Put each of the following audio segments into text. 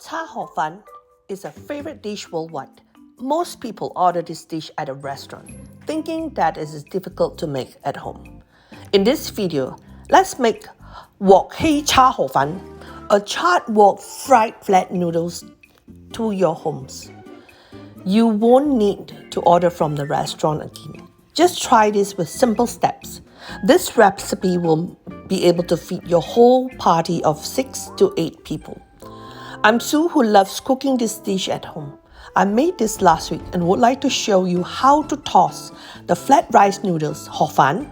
Char Hor is a favorite dish worldwide. Most people order this dish at a restaurant, thinking that it is difficult to make at home. In this video, let's make wok hei Char Hor a charred wok fried flat noodles to your homes. You won't need to order from the restaurant again. Just try this with simple steps. This recipe will be able to feed your whole party of 6 to 8 people. I'm Sue who loves cooking this dish at home. I made this last week and would like to show you how to toss the flat rice noodles, hor fan,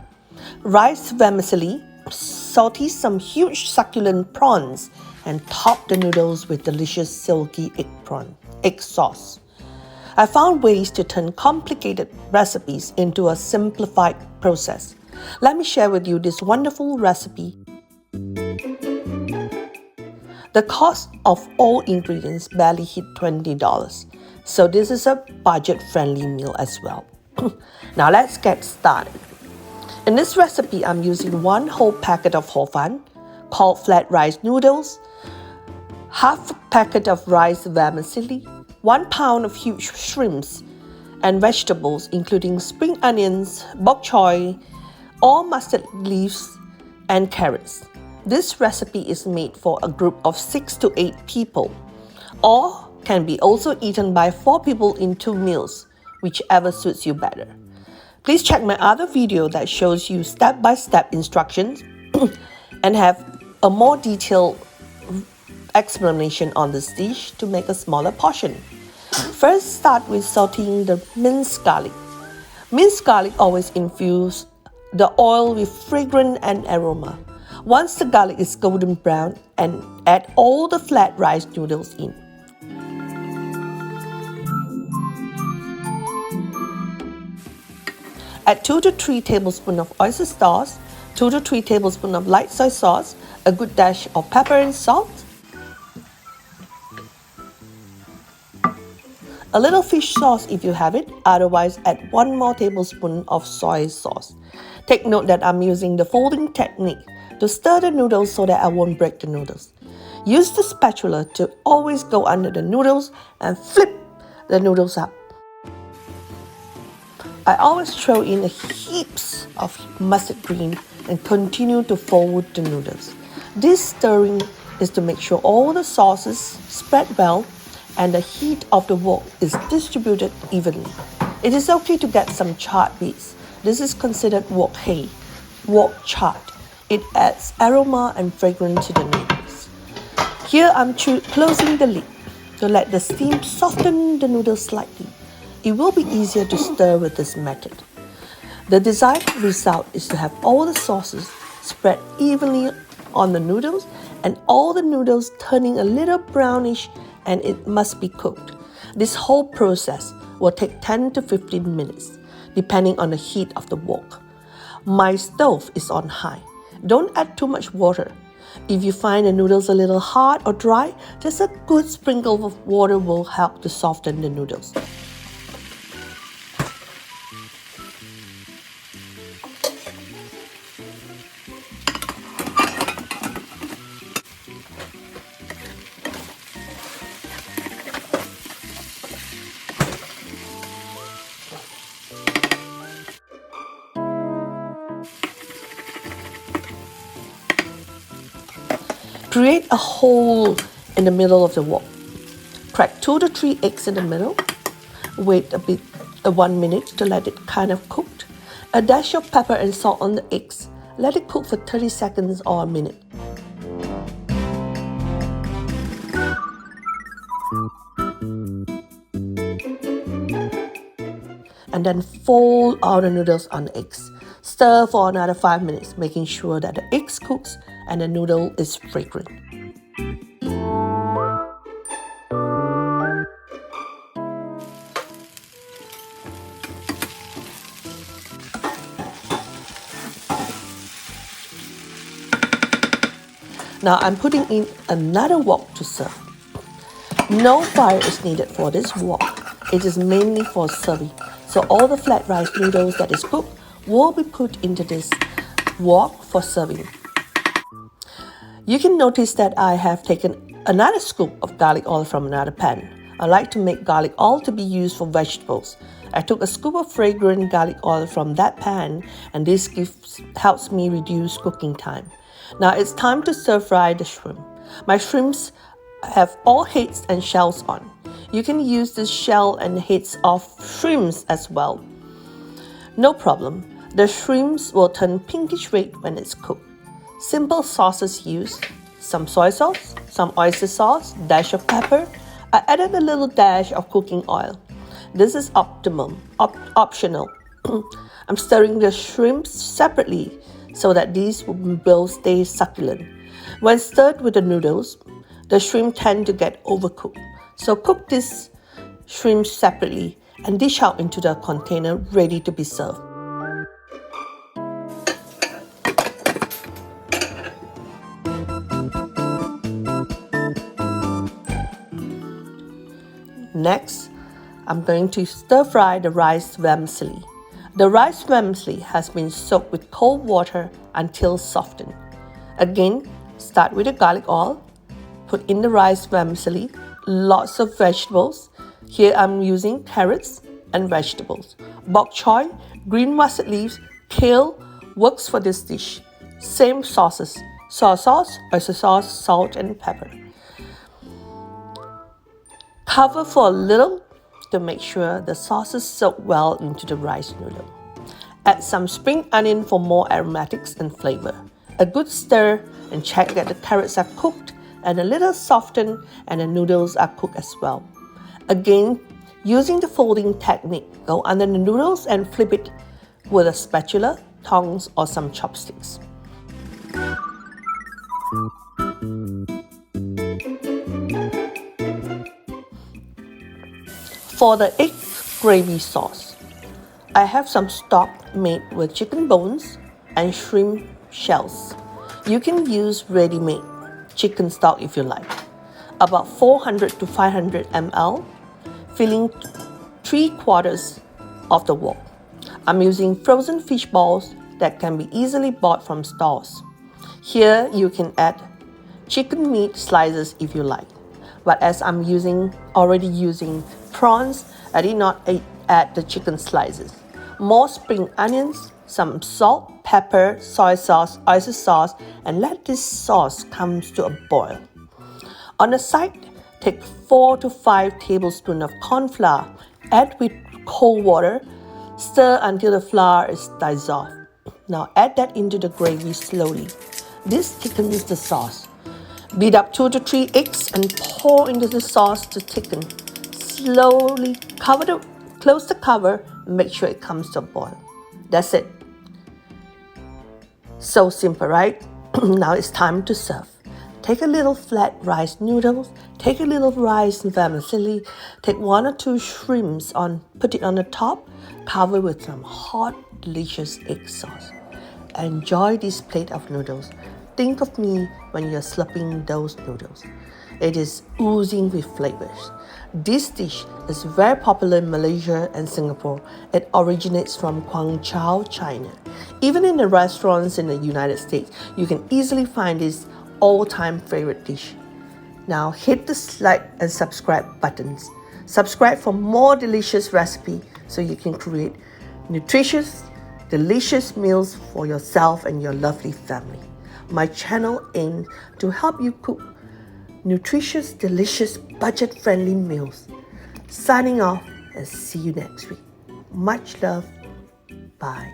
rice vermicelli, sautee some huge succulent prawns, and top the noodles with delicious silky egg sauce. I found ways to turn complicated recipes into a simplified process. Let me share with you this wonderful recipe. The cost of all ingredients barely hit $20, so this is a budget-friendly meal as well. Now let's get started. In this recipe, I'm using 1 whole packet of hor fan, called flat rice noodles, half a packet of rice vermicelli, 1 pound of huge shrimps, and vegetables including spring onions, bok choy, all mustard leaves, and carrots. This recipe is made for a group of 6 to 8 people, or can be also eaten by 4 people in 2 meals, whichever suits you better. Please check my other video that shows you step-by-step instructions and have a more detailed explanation on this dish to make a smaller portion. First, start with sauteing the minced garlic. Minced garlic always infuses the oil with fragrance and aroma. Once the garlic is golden brown, and add all the flat rice noodles in. Add 2 to 3 tablespoons of oyster sauce, 2 to 3 tablespoons of light soy sauce, a good dash of pepper and salt, a little fish sauce if you have it, otherwise add 1 more tablespoon of soy sauce. Take note that I'm using the folding technique to stir the noodles so that I won't break the noodles. Use the spatula to always go under the noodles and flip the noodles up. I always throw in heaps of mustard green and continue to fold the noodles. This stirring is to make sure all the sauces spread well and the heat of the wok is distributed evenly. It is okay to get some charred bits. This is considered wok hei, wok charred. It adds aroma and fragrance to the noodles. Here I'm closing the lid to let the steam soften the noodles slightly. It will be easier to stir with this method. The desired result is to have all the sauces spread evenly on the noodles and all the noodles turning a little brownish, and it must be cooked. This whole process will take 10 to 15 minutes, depending on the heat of the wok. My stove is on high. Don't add too much water. If you find the noodles a little hard or dry, just a good sprinkle of water will help to soften the noodles. Create a hole in the middle of the wok. Crack 2 to 3 eggs in the middle. Wait 1 minute to let it kind of cook. A dash of pepper and salt on the eggs. Let it cook for 30 seconds or a minute. And then fold all the noodles on the eggs. Stir for another 5 minutes, making sure that the eggs cooks and the noodle is fragrant. Now I'm putting in another wok to serve. No fire is needed for this wok. It is mainly for serving. So all the flat rice noodles that is cooked will be put into this wok for serving. You can notice that I have taken Another scoop of garlic oil from another pan. I like to make garlic oil to be used for vegetables. I took a scoop of fragrant garlic oil from that pan, and this helps me reduce cooking time. Now it's time to stir fry the shrimp. My shrimps have all heads and shells on. You can use the shell and heads of shrimps as well. No problem. The shrimps will turn pinkish red when it's cooked. Simple sauces used: some soy sauce, some oyster sauce, dash of pepper. I added a little dash of cooking oil. This is optional. I'm stirring the shrimps separately so that these will stay succulent. When stirred with the noodles, the shrimp tend to get overcooked. So cook these shrimps separately and dish out into the container ready to be served. Next, I'm going to stir fry the rice vermicelli. The rice vermicelli has been soaked with cold water until softened. Again, start with the garlic oil. Put in the rice vermicelli, lots of vegetables. Here I'm using carrots and vegetables. Bok choy, green mustard leaves, kale works for this dish. Same sauces: soy sauce, oyster sauce, salt and pepper. Cover for a little to make sure the sauces soak well into the rice noodle. Add some spring onion for more aromatics and flavor. A good stir and check that the carrots are cooked and a little softened and the noodles are cooked as well. Again, using the folding technique, go under the noodles and flip it with a spatula, tongs or some chopsticks. For the egg gravy sauce, I have some stock made with chicken bones and shrimp shells. You can use ready-made chicken stock if you like. About 400 to 500 ml, filling 3/4 of the wok. I'm using frozen fish balls that can be easily bought from stores. Here you can add chicken meat slices if you like. But as I'm already using prawns, I did not add the chicken slices. More spring onions, some salt, pepper, soy sauce, oyster sauce, and let this sauce come to a boil. On the side, take 4 to 5 tablespoons of corn flour, add with cold water, stir until the flour is dissolved. Now add that into the gravy slowly. This thickens the sauce. Beat up 2 to 3 eggs and pour into the sauce to thicken. Slowly close the cover and make sure it comes to a boil. That's it. So simple, right? Now it's time to serve. Take a little flat rice noodles, take a little rice vermicelli, take 1 or 2 shrimps put it on the top, cover with some hot, delicious egg sauce. Enjoy this plate of noodles. Think of me when you're slurping those noodles. It is oozing with flavors. This dish is very popular in Malaysia and Singapore. It originates from Guangzhou, China. Even in the restaurants in the United States, you can easily find this all-time favorite dish. Now hit the like and subscribe buttons. Subscribe for more delicious recipes so you can create nutritious, delicious meals for yourself and your lovely family. My channel aims to help you cook nutritious, delicious, budget-friendly meals. Signing off and see you next week. Much love. Bye.